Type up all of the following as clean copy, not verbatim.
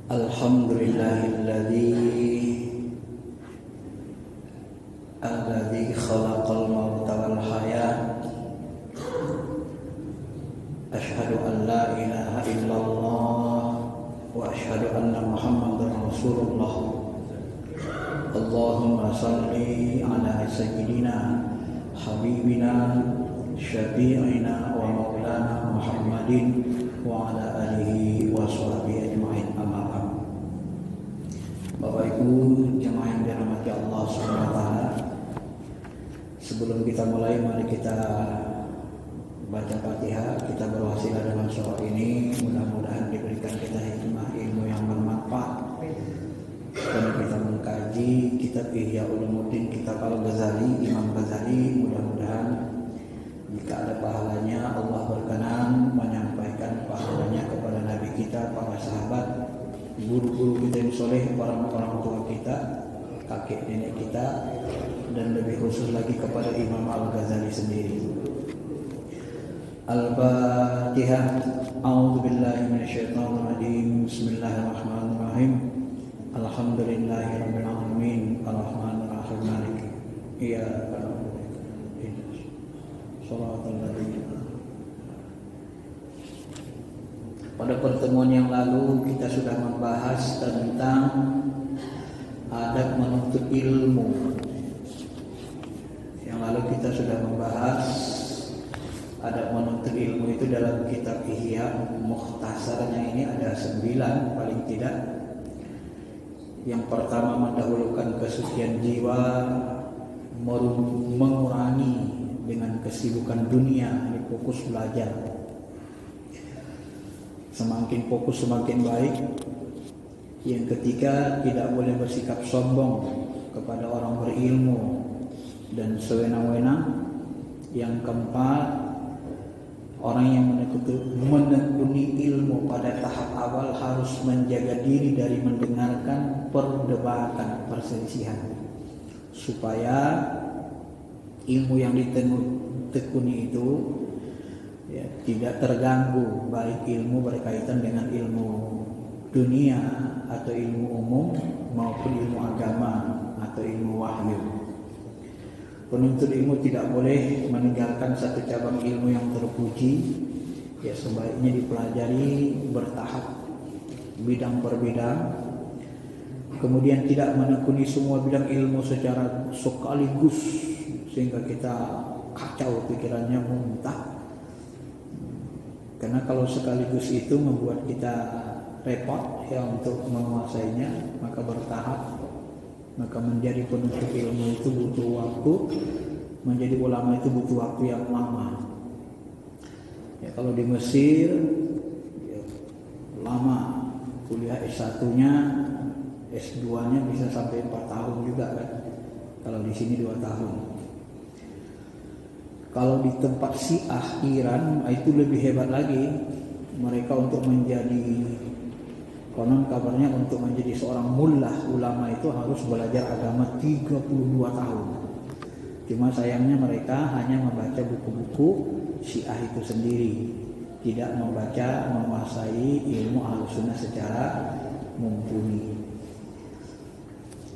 Alladzi khalaqal mauta wal hayat. Asyhadu an la ilaha illallah wa asyhadu anna Muhammadar Rasulullah. Allahumma salli ala sayyidina habibina syafi'ina wa maulana Muhammadin wa ala alihi wa sahbihi ajma'in. Amma ba'd. Bapak Ibu jemaah yang dirahmati Allah Subhanahu wa taala, sebelum kita mulai, mari kita baca Fatihah. Kita berwasilah dengan surah ini, mudah-mudahan diberikan kita hikmah ilmu yang bermanfaat. Dan kita mengkaji kitab Ihya Ulumuddin, kitab Al-Ghazali, Imam Ghazali. Mudah-mudahan jika ada pahalanya, Allah berkenan menyampaikan pahalanya kepada Nabi kita, para sahabat, guru-guru kita yang soleh, orang-orang tua kita, kakek nenek kita, dan lebih khusus lagi kepada Imam Al-Ghazali sendiri. Al-Fatihah. A'udzubillahi minasyaitonir rajim. Bismillahirrahmanirrahim. Alhamdulillahirabbil alamin. Arrahmanir rahim. Maliki iyyaka na'budu wa iyyaka nasta'in. Pada pertemuan yang lalu kita sudah membahas tentang adab menuntut ilmu. Yang lalu kita sudah membahas adab menuntut ilmu itu dalam kitab Ihya. Mukhtasarnya ini ada 9 paling tidak. Yang pertama, mendahulukan kesucian jiwa, mengurangi dengan kesibukan dunia, ini fokus belajar. Semakin fokus semakin baik. Yang ketiga, tidak boleh bersikap sombong kepada orang berilmu dan sewenang-wenang. Yang keempat, orang yang menekuni ilmu pada tahap awal harus menjaga diri dari mendengarkan perdebatan, perselisihan, supaya ilmu yang ditekuni itu tidak terganggu, baik ilmu berkaitan dengan ilmu dunia atau ilmu umum maupun ilmu agama atau ilmu wahyu. Penuntut ilmu tidak boleh meninggalkan satu cabang ilmu yang terpuji, sebaiknya dipelajari bertahap, bidang per bidang. Kemudian tidak menekuni semua bidang ilmu secara sekaligus sehingga kita kacau pikirannya, muntah. Karena kalau sekaligus itu membuat kita repot untuk menguasainya, maka bertahap. Maka menjadi penuntut ilmu itu butuh waktu, menjadi ulama itu butuh waktu yang lama. Kalau di Mesir lama, kuliah S1-nya, S2-nya bisa sampai 4 tahun juga kan. Kalau di sini 2 tahun. Kalau di tempat Syiah Iran itu lebih hebat lagi. Mereka untuk menjadi, konon kabarnya untuk menjadi seorang mullah, ulama itu harus belajar agama 32 tahun. Cuma sayangnya mereka hanya membaca buku-buku Syiah itu sendiri, tidak membaca, menguasai ilmu Ahlussunnah secara mumpuni.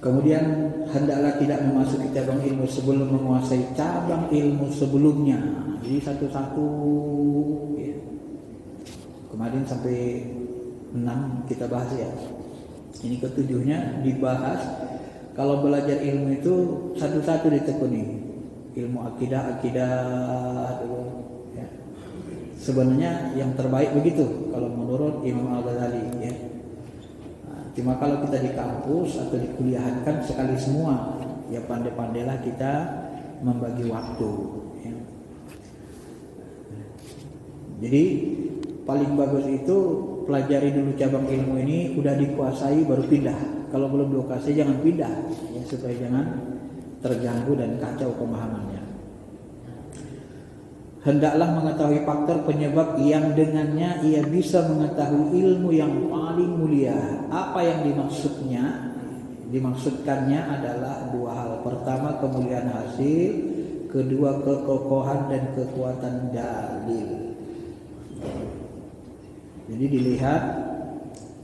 Kemudian hendaklah tidak memasuki cabang ilmu sebelum menguasai cabang ilmu sebelumnya. Jadi satu-satu kemarin sampai 6 kita bahas ya. Ini ketujuhnya dibahas. Kalau belajar ilmu itu satu-satu ditekuni. Ilmu akidah ya. Sebenarnya yang terbaik begitu kalau menurut Imam Al-Ghazali ya. Cuma kalau kita di kampus atau dikuliahkan sekali semua, ya pandai-pandailah kita membagi waktu ya. Jadi paling bagus itu pelajari dulu cabang ilmu ini, udah dikuasai baru pindah. Kalau belum dikuasai jangan pindah ya, supaya jangan terganggu dan kacau pemahamannya. Hendaklah mengetahui faktor penyebab yang dengannya ia bisa mengetahui ilmu yang paling mulia. Apa yang dimaksudkannya adalah 2 hal. Pertama, kemuliaan hasil. Kedua, kekokohan dan kekuatan dalil. Jadi dilihat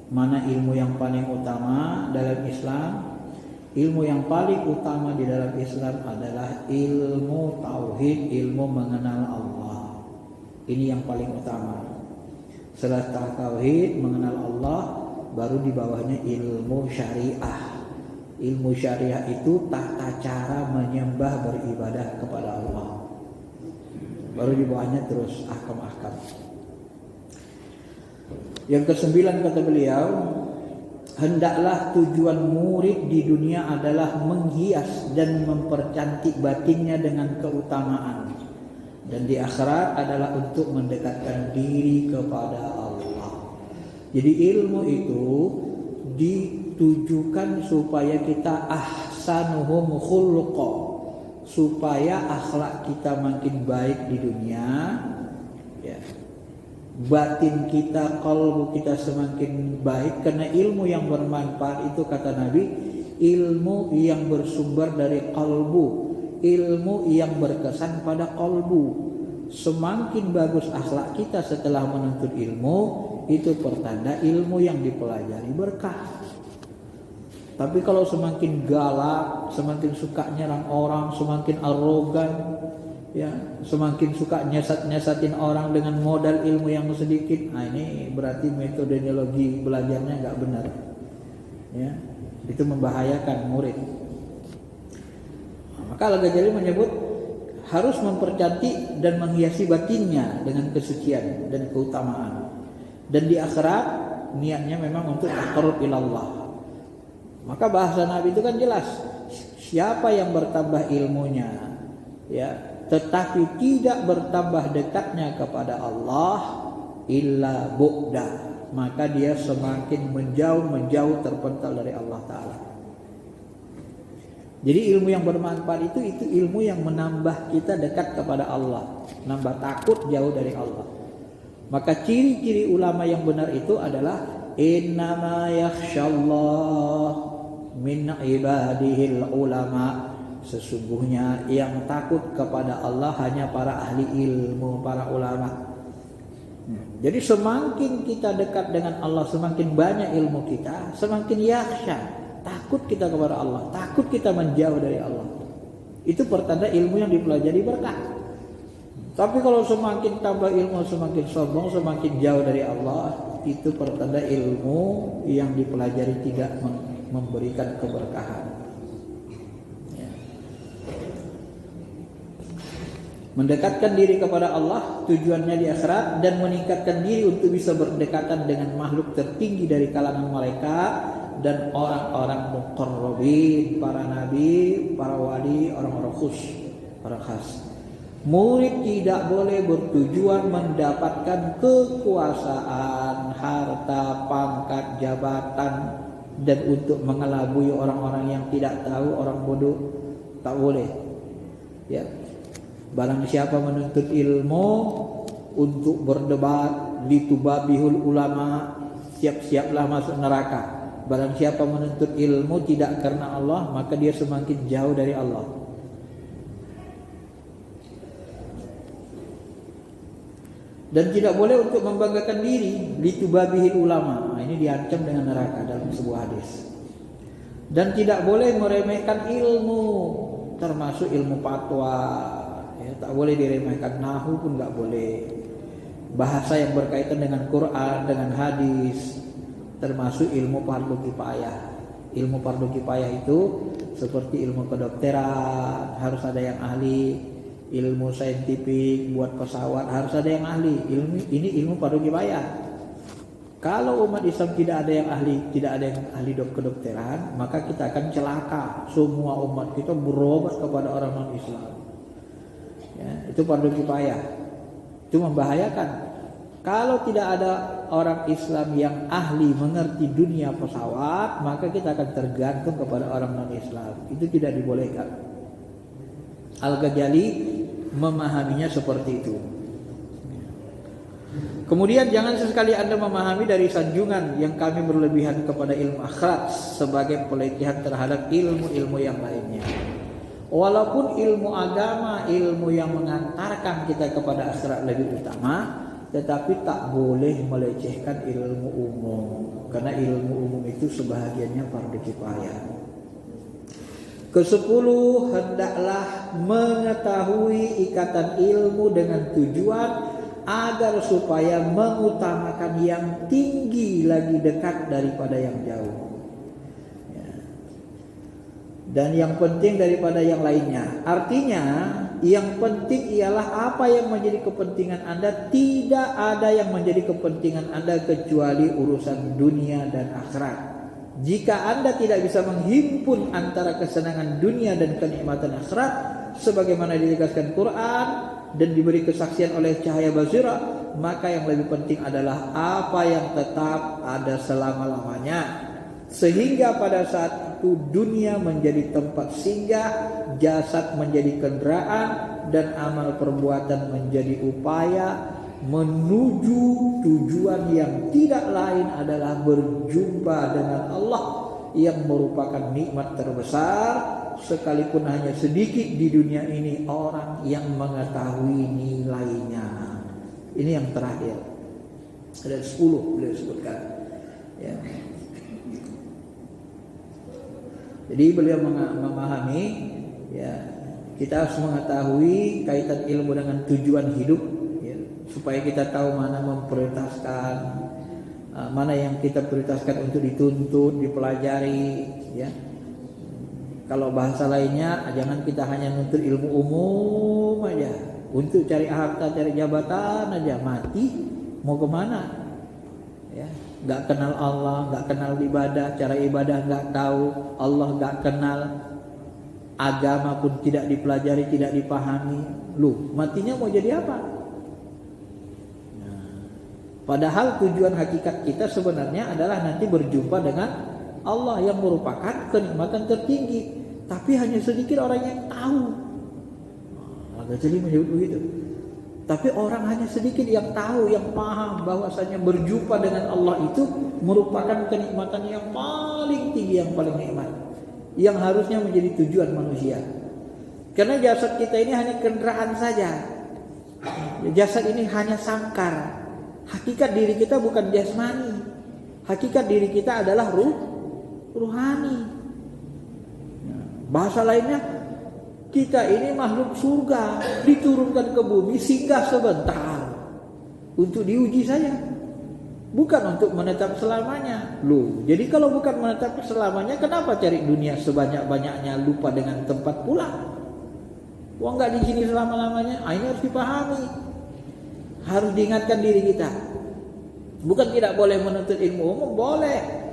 Mana ilmu yang paling utama dalam Islam? Ilmu yang paling utama di dalam Islam adalah ilmu tauhid, ilmu mengenal Allah. Ini yang paling utama. Setelah tauhid, mengenal Allah, baru di bawahnya ilmu syariah. Ilmu syariah itu tata cara menyembah beribadah kepada Allah. Baru di bawahnya terus ahkam-ahkam. Yang kesembilan kata beliau, hendaklah tujuan murid di dunia adalah menghias dan mempercantik batinnya dengan keutamaan. Dan di akhirat adalah untuk mendekatkan diri kepada Allah. Jadi ilmu itu ditujukan supaya kita ahsanuhum khuluqa, supaya akhlak kita makin baik di dunia, ya. Batin kita, qalbu kita semakin baik, karena ilmu yang bermanfaat itu kata Nabi, ilmu yang bersumber dari qalbu, ilmu yang berkesan pada qalbu. Semakin bagus akhlak kita setelah menuntut ilmu, itu pertanda ilmu yang dipelajari berkah. Tapi kalau semakin galak, semakin suka nyerang orang, semakin arogan, ya, semakin suka nyesat-nyesatin orang dengan modal ilmu yang sedikit, nah ini berarti metodologi belajarnya nggak benar, ya, itu membahayakan murid. Maka Al-Ghazali menyebut harus mempercantik dan menghiasi batinnya dengan kesucian dan keutamaan. Dan di akhirat niatnya memang untuk taqarrub ilallah. Maka bahasa Nabi itu kan jelas, siapa yang bertambah ilmunya, ya, tetapi tidak bertambah dekatnya kepada Allah, illa bu'da, maka dia semakin menjauh terpental dari Allah Ta'ala. Jadi ilmu yang bermanfaat itu ilmu yang menambah kita dekat kepada Allah, nambah takut jauh dari Allah. Maka ciri-ciri ulama yang benar itu adalah innama yakhsyallah min ibadihil ulama. Sesungguhnya yang takut kepada Allah hanya para ahli ilmu, para ulama. Jadi semakin kita dekat dengan Allah, semakin banyak ilmu kita, semakin yakhsha, takut kita kepada Allah, takut kita menjauh dari Allah. Itu pertanda ilmu yang dipelajari berkah. Tapi kalau semakin tambah ilmu, semakin sombong, semakin jauh dari Allah, itu pertanda ilmu yang dipelajari tidak memberikan keberkahan. Mendekatkan diri kepada Allah tujuannya di akhirat, dan meningkatkan diri untuk bisa berdekatan dengan makhluk tertinggi dari kalangan malaikat dan orang-orang muqarrabin, para nabi, para wali, orang-orang orang khas. Murid tidak boleh bertujuan mendapatkan kekuasaan, harta, pangkat, jabatan, dan untuk mengelabui orang-orang yang tidak tahu, orang bodoh. Tak boleh, ya. Barang siapa menuntut ilmu untuk berdebat, litubabihul ulama, siap-siaplah masuk neraka. Barang siapa menuntut ilmu tidak karena Allah, maka dia semakin jauh dari Allah. Dan tidak boleh untuk membanggakan diri, litubabihil ulama. Nah, ini diancam dengan neraka dalam sebuah hadis. Dan tidak boleh meremehkan ilmu, termasuk ilmu fatwa. Ya, tak boleh diremehkan, nahu pun nggak boleh. Bahasa yang berkaitan dengan Quran, dengan hadis, termasuk ilmu fardu kifayah. Ilmu fardu kifayah itu seperti ilmu kedokteran, harus ada yang ahli. Ilmu saintifik buat pesawat harus ada yang ahli. Ini ilmu fardu kifayah. Kalau umat Islam tidak ada yang ahli kedokteran, maka kita akan celaka. Semua umat kita berobat kepada orang non Islam. Ya, itu fardu kifayah. Itu membahayakan. Kalau tidak ada orang Islam yang ahli mengerti dunia pesawat, maka kita akan tergantung kepada orang non-Islam. Itu tidak dibolehkan. Al-Ghazali memahaminya seperti itu. Kemudian jangan sesekali Anda memahami dari sanjungan yang kami berlebihan kepada ilmu akhlak sebagai pelecehan terhadap ilmu-ilmu yang lainnya. Walaupun ilmu agama, ilmu yang mengantarkan kita kepada akhirat lebih utama, tetapi tak boleh melecehkan ilmu umum, karena ilmu umum itu sebahagiannya fardu kifayah. Ke-10, hendaklah mengetahui ikatan ilmu dengan tujuan agar supaya mengutamakan yang tinggi lagi dekat daripada yang jauh, ya. Dan yang penting daripada yang lainnya. Artinya yang penting ialah apa yang menjadi kepentingan Anda. Tidak ada yang menjadi kepentingan Anda kecuali urusan dunia dan akhirat. Jika Anda tidak bisa menghimpun antara kesenangan dunia dan kenikmatan akhirat sebagaimana ditegaskan Quran dan diberi kesaksian oleh cahaya basirah, maka yang lebih penting adalah apa yang tetap ada selama-lamanya, sehingga pada saat itu dunia menjadi tempat singgah, jasad menjadi kendaraan, dan amal perbuatan menjadi upaya menuju tujuan yang tidak lain adalah berjumpa dengan Allah yang merupakan nikmat terbesar, sekalipun hanya sedikit di dunia ini orang yang mengetahui nilainya. Ini yang terakhir. Ada 10 beliau sebutkan, ya. Jadi beliau memahami, ya, kita harus mengetahui kaitan ilmu dengan tujuan hidup, supaya kita tahu mana memprioritaskan, mana yang kita prioritaskan untuk dituntut, dipelajari, ya. Kalau bahasa lainnya, jangan kita hanya nuntut ilmu umum aja, untuk cari harta, cari jabatan aja, mati mau kemana, ya. Nggak kenal Allah, nggak kenal ibadah, cara ibadah nggak tahu, Allah nggak kenal, agama pun tidak dipelajari, tidak dipahami, lu matinya mau jadi apa? Padahal tujuan hakikat kita sebenarnya adalah nanti berjumpa dengan Allah yang merupakan kenikmatan tertinggi. Tapi hanya sedikit orang yang tahu. Al-Ghazali menyebut begitu. Tapi orang hanya sedikit yang tahu, yang paham bahwasanya berjumpa dengan Allah itu merupakan kenikmatan yang paling tinggi, yang paling nikmat, yang harusnya menjadi tujuan manusia. Karena jasad kita ini hanya kendaraan saja. Jasad ini hanya sangkar. Hakikat diri kita bukan jasmani. Hakikat diri kita adalah ruhani. Bahasa lainnya, kita ini makhluk surga, diturunkan ke bumi singgah sebentar untuk diuji saja, bukan untuk menetap selamanya. Loh, jadi kalau bukan menetap selamanya, kenapa cari dunia sebanyak-banyaknya lupa dengan tempat pulang? Wah, nggak di sini selama-lamanya. Ini harus dipahami. Harus diingatkan diri kita. Bukan tidak boleh menuntut ilmu umum, boleh.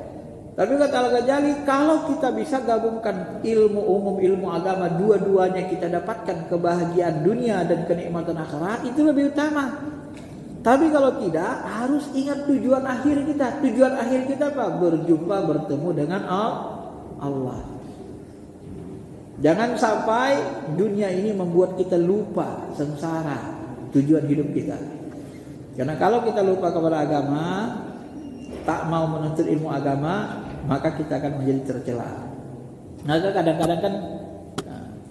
Tapi kata Al-Ghazali, kalau kita bisa gabungkan ilmu umum, ilmu agama, dua-duanya kita dapatkan kebahagiaan dunia dan kenikmatan akhirat, itu lebih utama. Tapi kalau tidak, harus ingat tujuan akhir kita. Tujuan akhir kita apa? Berjumpa, bertemu dengan Allah. Jangan sampai dunia ini membuat kita lupa sengsara tujuan hidup kita. Karena kalau kita lupa kepada agama, tak mau menuntut ilmu agama, maka kita akan menjadi tercela. Maka kadang-kadang kan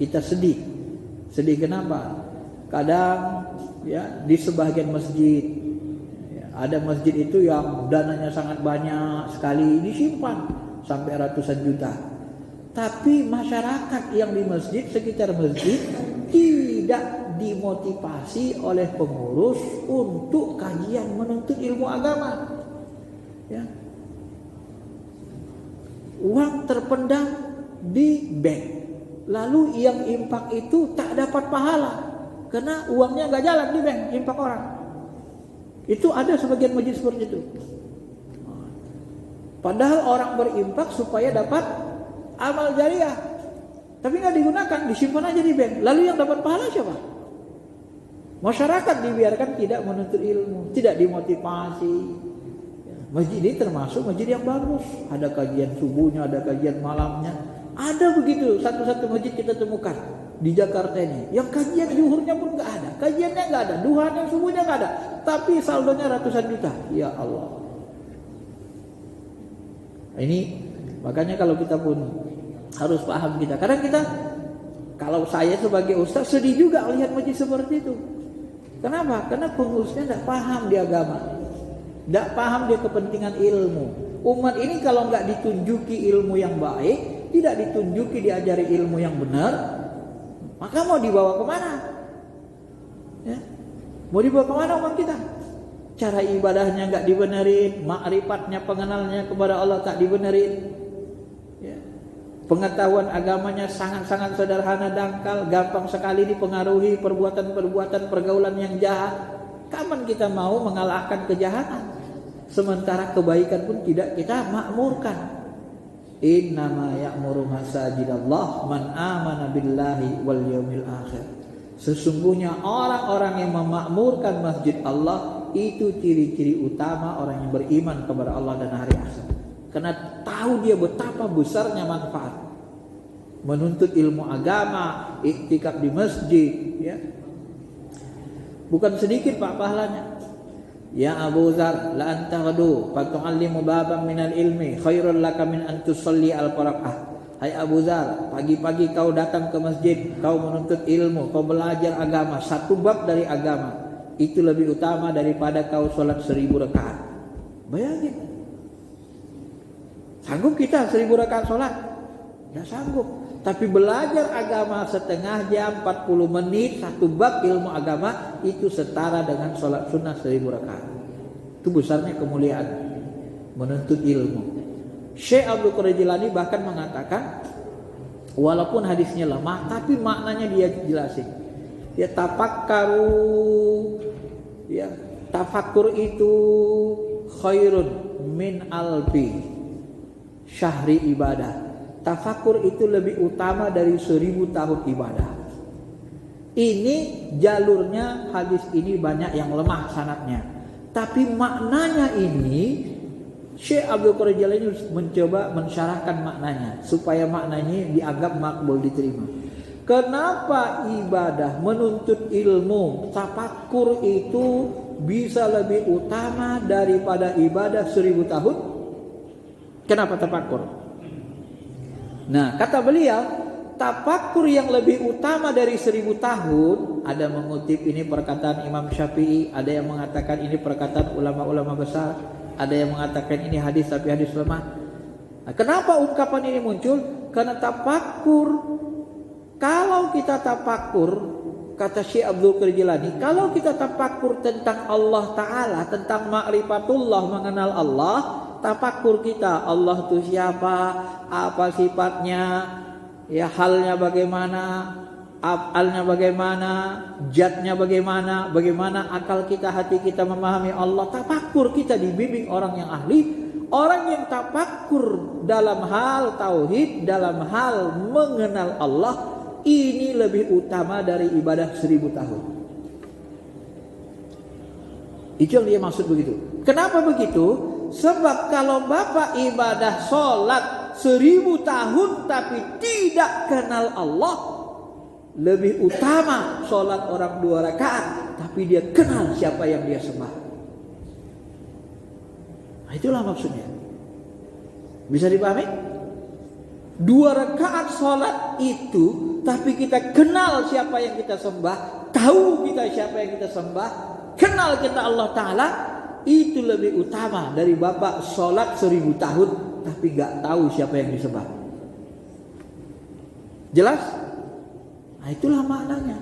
kita sedih. Sedih kenapa? Kadang ya di sebagian masjid, ya, ada masjid itu yang dananya sangat banyak sekali disimpan sampai ratusan juta. Tapi masyarakat yang di masjid, sekitar masjid, tidak dimotivasi oleh pengurus untuk kajian menuntut ilmu agama, ya. Uang terpendam di bank, lalu yang infak itu tak dapat pahala karena uangnya nggak jalan di bank, infak orang. Itu ada sebagian masjid seperti itu. Padahal orang berinfak supaya dapat amal jariah, tapi nggak digunakan, disimpan aja di bank. Lalu yang dapat pahala siapa? Masyarakat dibiarkan tidak menuntut ilmu, tidak dimotivasi. Masjid ini termasuk masjid yang bagus. Ada kajian subuhnya, ada kajian malamnya. Ada begitu satu-satu masjid kita temukan di Jakarta ini. Yang kajian zuhurnya pun nggak ada, kajiannya nggak ada, duhanya subuhnya nggak ada, tapi saldonya ratusan juta. Ya Allah. Ini makanya kalau kita pun harus paham kita. Kadang kita, kalau saya sebagai ustaz sedih juga lihat masjid seperti itu. Kenapa? Karena pengurusnya tidak paham di agama, tidak paham dia kepentingan ilmu. Umat ini kalau nggak ditunjuki ilmu yang baik, tidak ditunjuki diajari ilmu yang benar, maka mau dibawa kemana? Ya? Mau dibawa kemana umat kita? Cara ibadahnya nggak dibenerin, ma'rifatnya, pengenalnya kepada Allah tak dibenerin. Ya. Pengetahuan agamanya sangat-sangat sederhana, dangkal, gampang sekali dipengaruhi perbuatan-perbuatan pergaulan yang jahat. Kapan kita mau mengalahkan kejahatan? Sementara kebaikan pun tidak kita makmurkan. Innama ya'muru masajidallah man amana billahi wal yaumil akhir. Sesungguhnya orang-orang yang memakmurkan masjid Allah itu ciri-ciri utama orang yang beriman kepada Allah dan hari akhir. Karena tahu dia betapa besarnya manfaat menuntut ilmu agama, iktikaf di masjid, ya. Bukan sedikit Pak pahalanya. Ya Abu Dzar, la anta ghadu fa tu'allimu baban minal ilmi khairul laka min an tusalli al-faraqah. Hai Abu Dzar, pagi-pagi kau datang ke masjid, kau menuntut ilmu, kau belajar agama, satu bab dari agama. Itu lebih utama daripada kau sholat 1000 rakaat. Bayangin. Sanggup kita 1000 rakaat sholat? Tidak sanggup. Tapi belajar agama setengah jam, 40 menit, satu bab ilmu agama, itu setara dengan sholat sunnah 1000 rakaat. Itu besarnya kemuliaan menuntut ilmu. Syekh Abdul Qadir Jilani bahkan mengatakan, walaupun hadisnya lemah, tapi maknanya dia jelasin. Ya tafakkaru, ya tafakkur itu khairun min alfi syahri ibadah. Tafakkur itu lebih utama dari 1000 tahun ibadah. Ini jalurnya hadis ini banyak yang lemah sanadnya. Tapi maknanya ini Syekh Abdul Qadir Jilani mencoba mensyarahkan maknanya supaya maknanya dianggap makbul, diterima. Kenapa ibadah menuntut ilmu tafakkur itu bisa lebih utama daripada ibadah 1000 tahun? Kenapa tafakkur? Nah, kata beliau, tafakkur yang lebih utama dari 1000 tahun, ada mengutip ini perkataan Imam Syafi'i, ada yang mengatakan ini perkataan ulama-ulama besar, ada yang mengatakan ini hadis tapi hadis lemah. Nah, kenapa ungkapan ini muncul? Karena tafakkur, kalau kita tafakkur, kata Syekh Abdul Qadir Jilani, kalau kita tafakkur tentang Allah Ta'ala, tentang ma'rifatullah, mengenal Allah, tafakkur kita, Allah itu siapa, apa sifatnya, ya halnya bagaimana, af'alnya bagaimana, zatnya bagaimana, bagaimana akal kita, hati kita memahami Allah. Tafakkur kita dibimbing orang yang ahli, orang yang tafakkur dalam hal tauhid, dalam hal mengenal Allah, ini lebih utama dari ibadah 1000 tahun. Itu yang dia maksud begitu. Kenapa begitu? Sebab kalau Bapak ibadah sholat 1000 tahun tapi tidak kenal Allah, lebih utama sholat orang 2 rakaat tapi dia kenal siapa yang dia sembah. Nah, itulah maksudnya. Bisa dipahami? 2 rakaat sholat itu tapi kita kenal siapa yang kita sembah, tahu kita siapa yang kita sembah, kenal kita Allah Ta'ala, itu lebih utama dari Bapak sholat 1000 tahun tapi gak tahu siapa yang disembah. Jelas? Nah, itulah maknanya.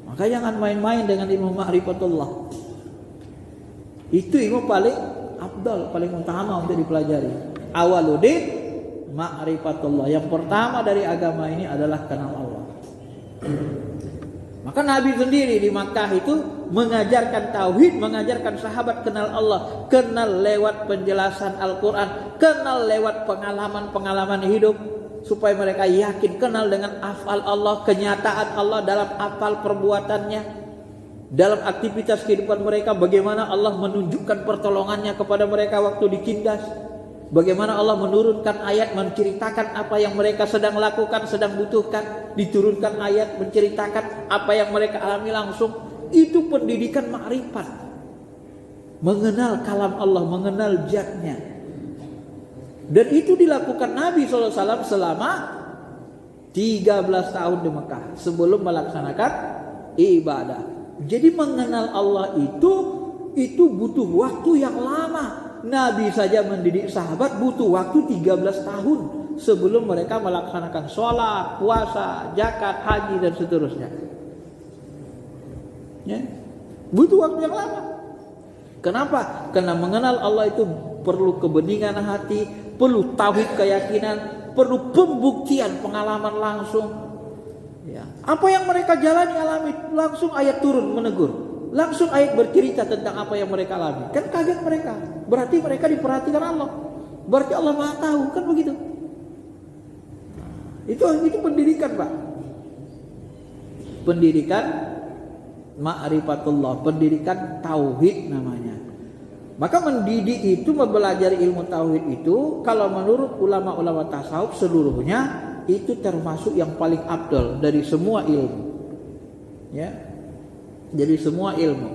Maka jangan main-main dengan ilmu ma'rifatullah. Itu ilmu paling afdal, paling utama untuk dipelajari. Awaludin ma'rifatullah. Yang pertama dari agama ini adalah kenal Allah. Maka Nabi sendiri di Makkah itu mengajarkan tauhid, mengajarkan sahabat kenal Allah, kenal lewat penjelasan Al-Quran, kenal lewat pengalaman-pengalaman hidup, supaya mereka yakin, kenal dengan afal Allah, kenyataan Allah dalam afal perbuatannya, dalam aktivitas kehidupan mereka, bagaimana Allah menunjukkan pertolongannya kepada mereka waktu ditindas, bagaimana Allah menurunkan ayat menceritakan apa yang mereka sedang lakukan, sedang butuhkan, diturunkan ayat menceritakan apa yang mereka alami langsung. Itu pendidikan ma'rifat, mengenal kalam Allah, mengenal zatnya. Dan itu dilakukan Nabi SAW selama 13 tahun di Mekah sebelum melaksanakan ibadah. Jadi mengenal Allah itu butuh waktu yang lama. Nabi saja mendidik sahabat butuh waktu 13 tahun sebelum mereka melaksanakan sholat, puasa, zakat, haji dan seterusnya. Ya. Butuh waktu yang lama. Kenapa? Karena mengenal Allah itu perlu kebeningan hati, perlu tauhid keyakinan, perlu pembuktian pengalaman langsung. Ya. Apa yang mereka jalani alami, langsung ayat turun menegur, langsung ayat bercerita tentang apa yang mereka alami. Kan kaget mereka. Berarti mereka diperhatikan Allah. Berarti Allah Maha tahu, kan begitu. Itu pendidikan, Pak. Pendidikan ma'rifatullah, pendidikan tauhid namanya. Maka mendidik itu, mempelajari ilmu tauhid itu, kalau menurut ulama-ulama tasawuf seluruhnya itu termasuk yang paling afdal dari semua ilmu. Ya. Jadi semua ilmu.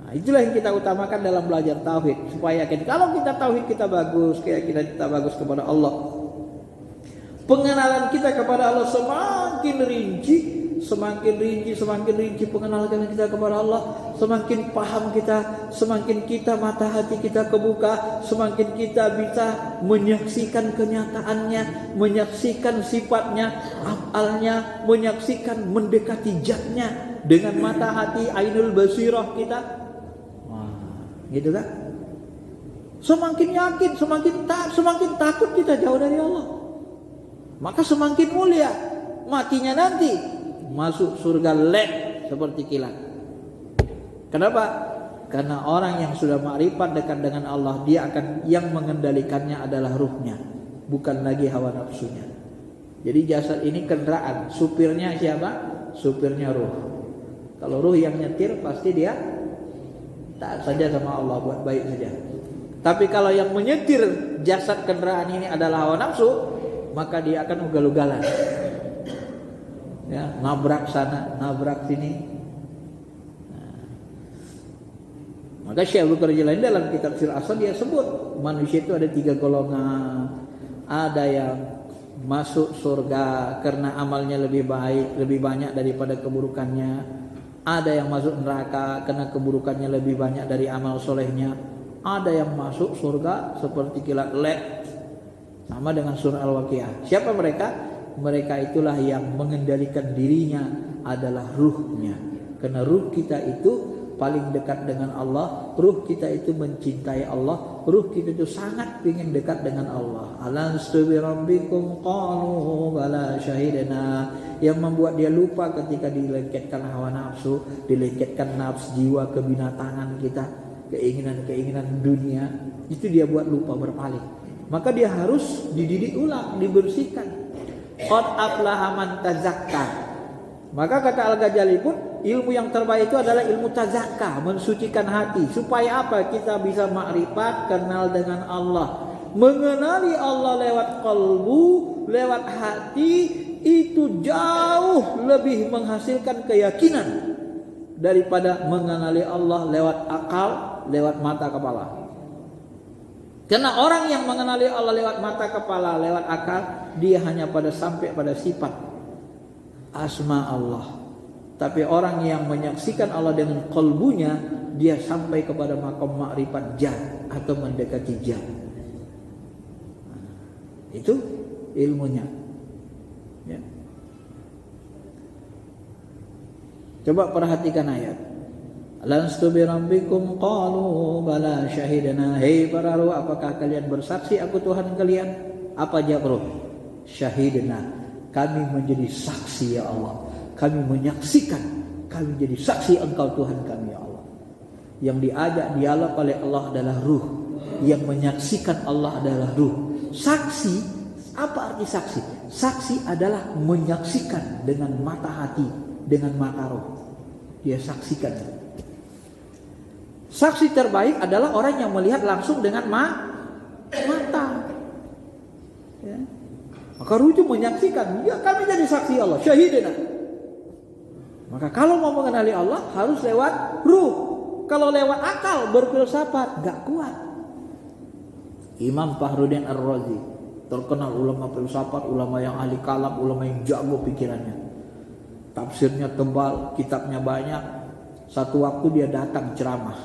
Nah, itulah yang kita utamakan dalam belajar tauhid, supaya kalau kita tauhid kita bagus, keyakinan kita bagus kepada Allah. Pengenalan kita kepada Allah semakin rinci, semakin rinci pengenalan kita kepada Allah, semakin paham kita, semakin kita mata hati kita kebuka, semakin kita bisa menyaksikan kenyataannya, menyaksikan sifatnya, afalnya, menyaksikan mendekati zatnya dengan mata hati ainul basirah kita. Wah, gitu kan? Semakin yakin, semakin takut kita jauh dari Allah. Maka semakin mulia matinya nanti, masuk surga seperti kilat. Kenapa? Karena orang yang sudah ma'rifat dekat dengan Allah, dia akan, yang mengendalikannya adalah ruhnya, bukan lagi hawa nafsunya. Jadi jasad ini kendaraan, supirnya siapa? Supirnya ruh. Kalau ruh yang nyetir, pasti dia taat saja sama Allah, buat baik saja. Tapi kalau yang menyetir jasad kendaraan ini adalah hawa nafsu, maka dia akan ugal-ugalan, ya, nabrak sana, nabrak sini. Nah, maka Syekh Abdul Qadir Jilani dalam kitab Sir Asal dia sebut manusia itu ada 3 golongan. Ada yang masuk surga karena amalnya lebih baik, lebih banyak daripada keburukannya. Ada yang masuk neraka karena keburukannya lebih banyak dari amal solehnya. Ada yang masuk surga seperti kilat sama dengan surah Al-Waqiah. Siapa mereka? Mereka itulah yang mengendalikan dirinya adalah ruhnya. Karena ruh kita itu paling dekat dengan Allah, ruh kita itu mencintai Allah, ruh kita itu sangat ingin dekat dengan Allah. Alastu bi rabbikum qalu bala syahidna. Yang membuat dia lupa ketika dilengketkan hawa nafsu, dilengketkan nafs jiwa kebinatangan kita, keinginan-keinginan dunia, itu dia buat lupa, berpaling. Maka dia harus dididik ulang, dibersihkan. Qad aflaha man tazakka. Maka kata Al-Ghazali pun, ilmu yang terbaik itu adalah ilmu tazakka, mensucikan hati. Supaya apa? Kita bisa makrifat, kenal dengan Allah. Mengenali Allah lewat kalbu, lewat hati, itu jauh lebih menghasilkan keyakinan daripada mengenali Allah lewat akal, lewat mata kepala. Karena orang yang mengenali Allah lewat mata kepala, lewat akal, dia hanya sampai pada sifat asma Allah. Tapi orang yang menyaksikan Allah dengan qalbunya, dia sampai kepada maqam ma'rifat zat atau mendekati zat. Itu ilmunya. Ya. Coba perhatikan ayat. Alastu bi rabbikum qalu bala syahidna. Hei para ruh, apakah kalian bersaksi aku Tuhan kalian? Apa jawab ruh? Syahidna. Kami menjadi saksi ya Allah. Kami menyaksikan. Kami jadi saksi engkau Tuhan kami ya Allah. Yang diajak dialog oleh Allah adalah ruh. Yang menyaksikan Allah adalah ruh. Saksi, apa arti saksi? Saksi adalah menyaksikan dengan mata hati, dengan mata roh. Dia saksikan. Saksi terbaik adalah orang yang melihat langsung dengan mata. Ya. Maka ruh itu menyaksikan. Ya, kami jadi saksi Allah. Syahidina. Maka kalau mau mengenali Allah harus lewat ruh. Kalau lewat akal berfilsafat gak kuat. Imam Fakhruddin Ar-Razi, terkenal ulama filsafat, ulama yang ahli kalam, ulama yang jago pikirannya. Tafsirnya tebal, kitabnya banyak. Satu waktu dia datang ceramah,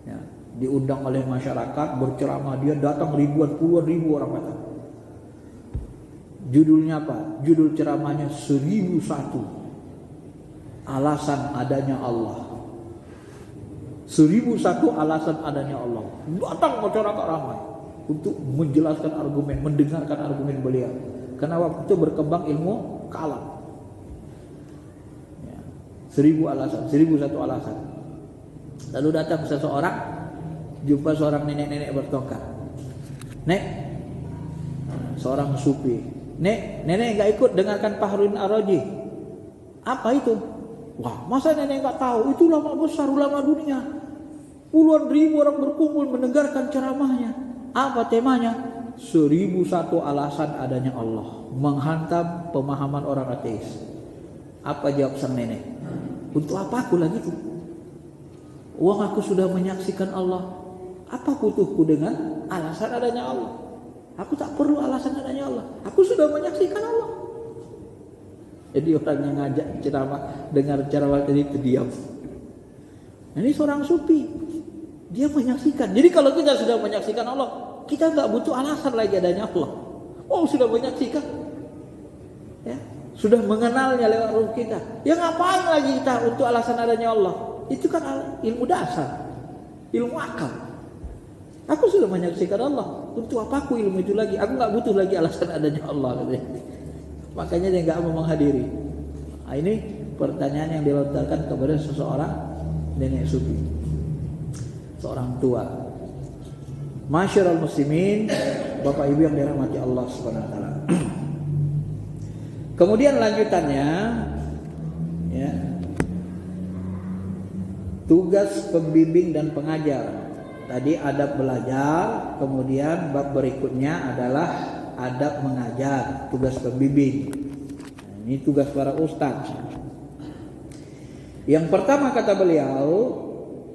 ya, diundang oleh masyarakat berceramah. Dia datang ribuan, puluhan ribu orang datang. Judulnya apa? Judul ceramahnya 1001 alasan adanya Allah. 1001 alasan adanya Allah. Datang masyarakat ramai untuk menjelaskan argumen, mendengarkan argumen beliau. Karena waktu itu berkembang ilmu kalam. 1000 alasan, 1001 alasan. Lalu datang seseorang, jumpa seorang nenek-nenek bertongkat. Nek, seorang sufi. Nek, nenek enggak ikut dengarkan Fakhruddin Ar-Razi. Apa itu? Wah, masa nenek enggak tahu? Itu ulama besar, ulama dunia. Puluhan ribu orang berkumpul mendengarkan ceramahnya. Apa temanya? 1001 alasan adanya Allah, menghantam pemahaman orang ateis. Apa jawab sang nenek? Untuk apa aku lagi itu? Uang aku sudah menyaksikan Allah. Apa butuhku dengan alasan adanya Allah? Aku tak perlu alasan adanya Allah. Aku sudah menyaksikan Allah. Jadi orang yang ngajak ceramah, dengar ceramah tadi itu diam. Ini seorang sufi. Dia menyaksikan. Jadi kalau kita sudah menyaksikan Allah, kita nggak butuh alasan lagi adanya Allah. Oh, sudah menyaksikan. Ya. Sudah mengenalnya lewat ruh kita. Ya ngapain lagi kita untuk alasan adanya Allah? Itu kan ilmu dasar, ilmu akal. Aku sudah menyaksikan Allah. Untuk apa aku ilmu itu lagi? Aku nggak butuh lagi alasan adanya Allah. Makanya dia nggak mau menghadiri. Nah, ini pertanyaan yang dilontarkan kepada seseorang nenek sufi, seorang tua. Masyarul muslimin, Bapak Ibu yang dirahmati Allah Subhanahu wa taala. Kemudian lanjutannya, ya, tugas pembimbing dan pengajar. Tadi adab belajar, kemudian bab berikutnya adalah adab mengajar, tugas pembimbing. Nah, ini tugas para ustaz. Yang pertama kata beliau,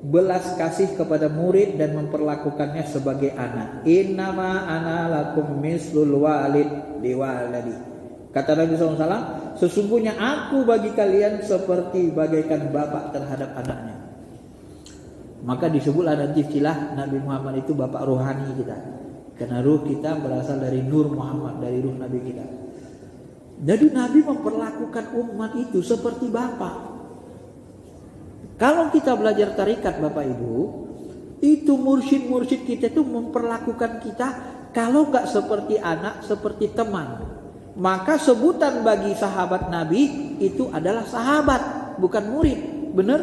belas kasih kepada murid dan memperlakukannya sebagai anak. Innama ana lakum mislul walid liwaladi. Kata Nabi SAW, sesungguhnya aku bagi kalian seperti bagaikan bapak terhadap anaknya. Maka disebutlah nanti istilah Nabi Muhammad itu bapak rohani kita. Karena ruh kita berasal dari Nur Muhammad, dari ruh Nabi kita. Jadi Nabi memperlakukan umat itu seperti bapak. Kalau kita belajar tarikat Bapak Ibu, itu mursyid-mursyid kita itu memperlakukan kita kalau gak seperti anak, seperti teman. Maka sebutan bagi sahabat Nabi itu adalah sahabat, bukan murid. Benar?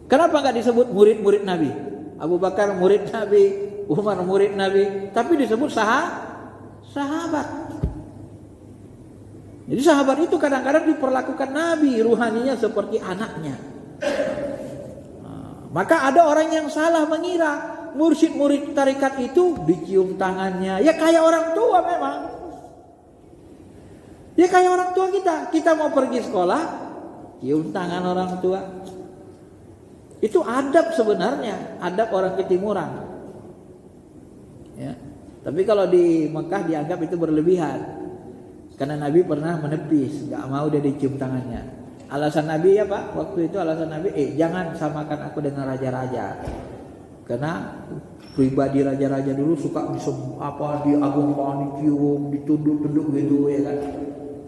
Kenapa gak disebut murid-murid Nabi? Abu Bakar murid Nabi, Umar murid Nabi, tapi disebut sahabat. Jadi sahabat itu kadang-kadang diperlakukan Nabi, ruhaninya seperti anaknya. Maka ada orang yang salah mengira mursyid-murid tarikat itu dicium tangannya. Ya kayak orang tua memang. Ya kayak orang tua kita. Kita mau pergi sekolah, cium tangan orang tua. Itu adab sebenarnya, adab orang ketimuran. Ya. Tapi kalau di Mekah dianggap itu berlebihan. Karena Nabi pernah menepis, gak mau dia dicium tangannya. Alasan Nabi ya Pak, waktu itu alasan Nabi, jangan samakan aku dengan raja-raja. Karena pribadi raja-raja dulu suka diagungkan, dicium, ditunduk-tunduk gitu ya kan.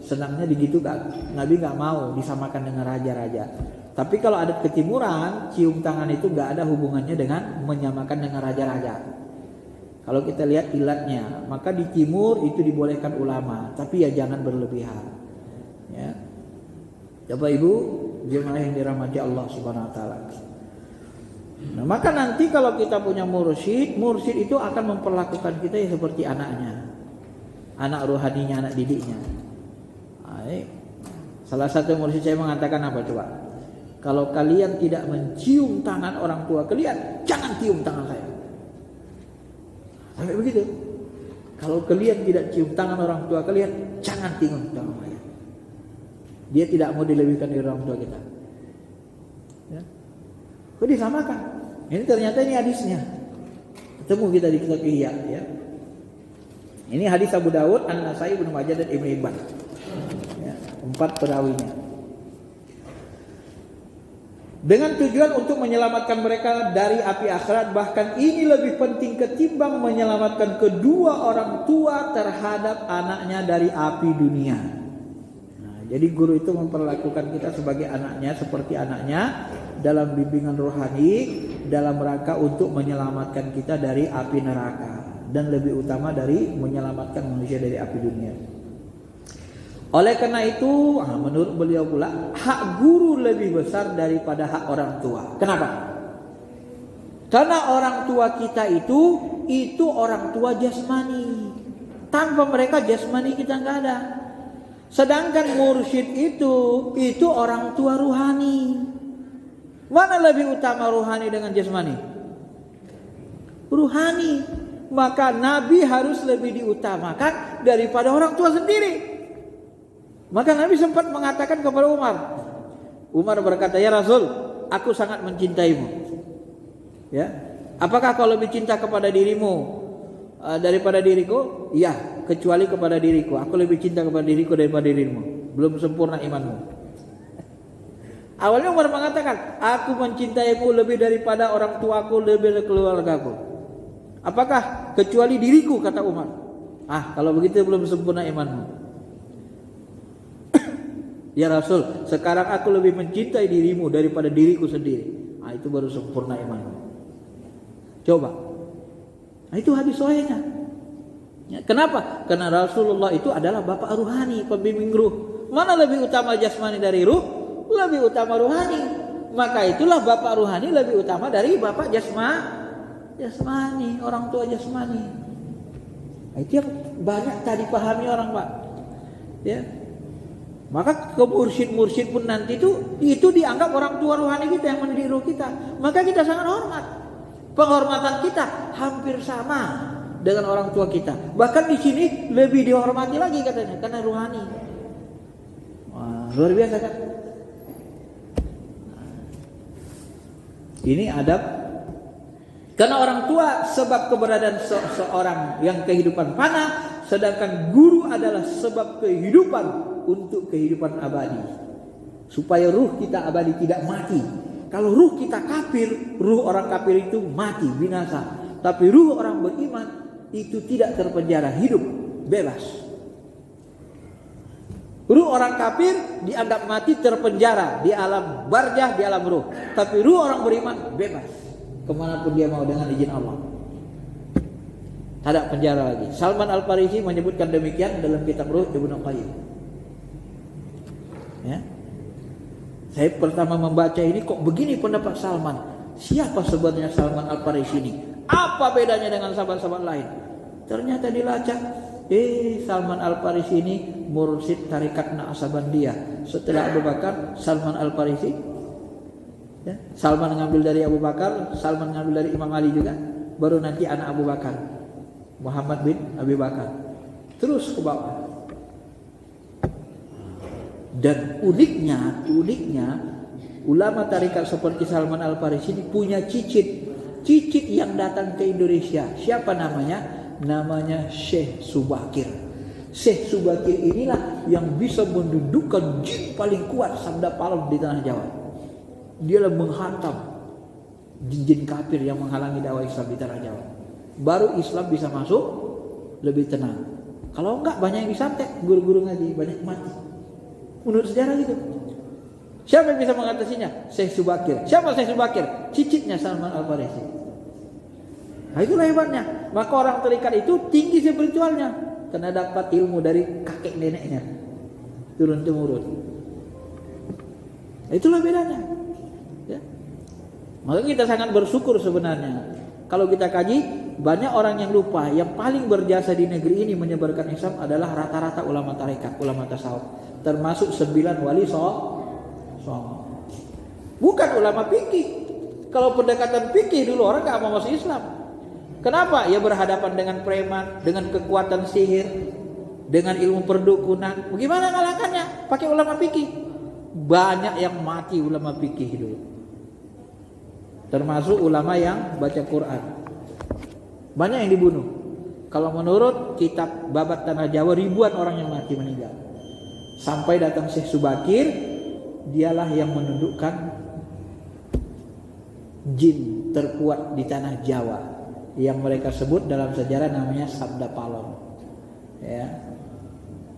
Senangnya begitu kan. Nabi gak mau disamakan dengan raja-raja. Tapi kalau adat ketimuran, cium tangan itu gak ada hubungannya dengan menyamakan dengan raja-raja. Kalau kita lihat ilatnya, maka di timur itu dibolehkan ulama, tapi ya jangan berlebihan. Ya. Bapak Ibu, jemaah yang dirahmati Allah Subhanahu wa taala. Nah, maka nanti kalau kita punya mursyid itu akan memperlakukan kita ya seperti anaknya. Anak rohaninya, anak didiknya. Salah satu mursyid saya mengatakan apa coba? Kalau kalian tidak mencium tangan orang tua kalian, jangan cium tangan saya. Sampai begitu. Kalau kalian tidak cium tangan orang tua kalian, jangan cium tangan saya. Dia tidak mau dilebihkan dari orang tua kita. Ya. Kok disamakan? Ini ternyata ini hadisnya. Ketemu kita di kitab Ihya. Ya. Ini hadis Abu Dawud, An-Nasai, Ibnu Majah dan Ibnu Hibban. Ya. 4 perawinya. dengan tujuan untuk menyelamatkan mereka dari api akhirat. Bahkan ini lebih penting ketimbang menyelamatkan kedua orang tua terhadap anaknya dari api dunia. Nah, jadi guru itu memperlakukan kita sebagai anaknya, seperti anaknya dalam bimbingan rohani, dalam rangka untuk menyelamatkan kita dari api neraka, dan lebih utama dari menyelamatkan manusia dari api dunia. Oleh karena itu, menurut beliau pula, hak guru lebih besar daripada hak orang tua. Kenapa? Karena orang tua kita itu orang tua jasmani. Tanpa mereka jasmani kita nggak ada. Sedangkan mursyid itu orang tua ruhani. Mana lebih utama ruhani dengan jasmani? Ruhani. Maka Nabi harus lebih diutamakan daripada orang tua sendiri. Maka Nabi sempat mengatakan kepada Umar. Umar berkata, "Ya Rasul, aku sangat mencintaimu. Ya, apakah kau lebih cinta kepada dirimu daripada diriku?" "Ya, kecuali kepada diriku. Aku lebih cinta kepada diriku daripada dirimu. Belum sempurna imanmu." Awalnya Umar mengatakan, "Aku mencintaimu lebih daripada orang tuaku, lebih dari keluargaku." "Apakah kecuali diriku?" kata Umar. Kalau begitu belum sempurna imanmu." "Ya Rasul, sekarang aku lebih mencintai dirimu daripada diriku sendiri." Itu baru sempurna imanmu. Coba. Itu hadis sahihnya. Ya, kenapa? Karena Rasulullah itu adalah bapak ruhani, pembimbing ruh. Mana lebih utama jasmani dari ruh? Lebih utama ruhani. Maka itulah bapak ruhani lebih utama dari bapak jasmani, orang tua jasmani. Itu yang banyak tadi pahami orang, Pak. Ya. Maka ke mursyid pun nanti itu dianggap orang tua rohani kita yang mendidik roh kita. Maka kita sangat hormat. Penghormatan kita hampir sama dengan orang tua kita. Bahkan di sini lebih dihormati lagi katanya karena rohani. Wah, luar biasa kan? Ini adab. Karena orang tua sebab keberadaan seorang yang kehidupan fana, sedangkan guru adalah sebab kehidupan untuk kehidupan abadi. Supaya ruh kita abadi, tidak mati. Kalau ruh kita kafir, ruh orang kafir itu mati, binasa. Tapi ruh orang beriman itu tidak terpenjara, hidup, bebas. Ruh orang kafir dianggap mati, terpenjara di alam barzah, di alam ruh. Tapi ruh orang beriman bebas, kemanapun dia mau dengan izin Allah. Tak ada penjara lagi. Salman Al-Farisi menyebutkan demikian dalam kitab Ruh Ibnu Qayyim. Ya. Saya pertama membaca ini, kok begini pendapat Salman? Siapa sebenarnya Salman Al-Farisi ini? Apa bedanya dengan sahabat-sahabat lain? Ternyata dilacak, Salman Al-Farisi ini mursyid tarikat Naqsabandiyah. Setelah Abu Bakar, Salman Al-Farisi. Ya. Salman ngambil dari Abu Bakar, Salman ngambil dari Imam Ali juga. Baru nanti anak Abu Bakar, Muhammad bin Abi Bakar. Terus ke bawah. Dan uniknya ulama tarikat seperti Salman Al-Farisi ini punya cicit yang datang ke Indonesia. Siapa namanya? Namanya Syekh Subakir. Syekh Subakir inilah yang bisa mendudukkan jin paling kuat sabda palem di tanah Jawa. Dialah menghantam jin kafir yang menghalangi dakwah Islam di tanah Jawa. Baru Islam bisa masuk lebih tenang. Kalau enggak banyak yang disantet, guru-guru ngaji banyak mati. Menurut sejarah gitu. Siapa yang bisa mengatasinya? Syekh Subakir. Siapa Syekh Subakir? Cicitnya Salman Al-Farisi. Nah, itulah hebatnya. Maka orang tarikat itu tinggi spiritualnya karena dapat ilmu dari kakek neneknya turun temurun. Nah, itulah bedanya. Ya. Maka kita sangat bersyukur sebenarnya. Kalau kita kaji, banyak orang yang lupa. Yang paling berjasa di negeri ini menyebarkan Islam adalah rata-rata ulama tarikat, ulama tasawuf. Termasuk 9 wali songo. Bukan ulama fikih. Kalau pendekatan fikih dulu orang gak mau masuk Islam. Kenapa? Ya berhadapan dengan preman, dengan kekuatan sihir, dengan ilmu perdukunan. Bagaimana ngalahkannya? Pakai ulama fikih. Banyak yang mati ulama fikih dulu. Termasuk ulama yang baca Quran. Banyak yang dibunuh. Kalau menurut kitab Babat Tanah Jawa, ribuan orang yang mati meninggal. Sampai datang Syekh Subakir, dialah yang menundukkan jin terkuat di tanah Jawa yang mereka sebut dalam sejarah namanya Sabda Palon, ya,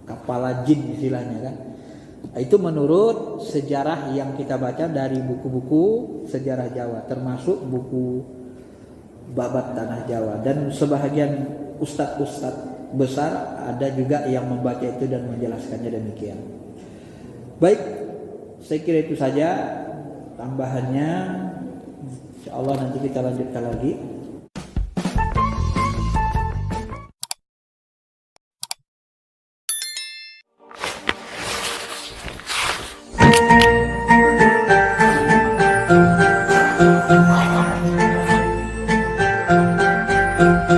kepala jin istilahnya kan. Itu menurut sejarah yang kita baca dari buku-buku sejarah Jawa, termasuk buku Babat Tanah Jawa, dan sebahagian ustadz-ustadz besar ada juga yang membaca itu dan menjelaskannya demikian. Baik, saya kira itu saja tambahannya. Insyaallah nanti kita lanjutkan lagi. Thank you.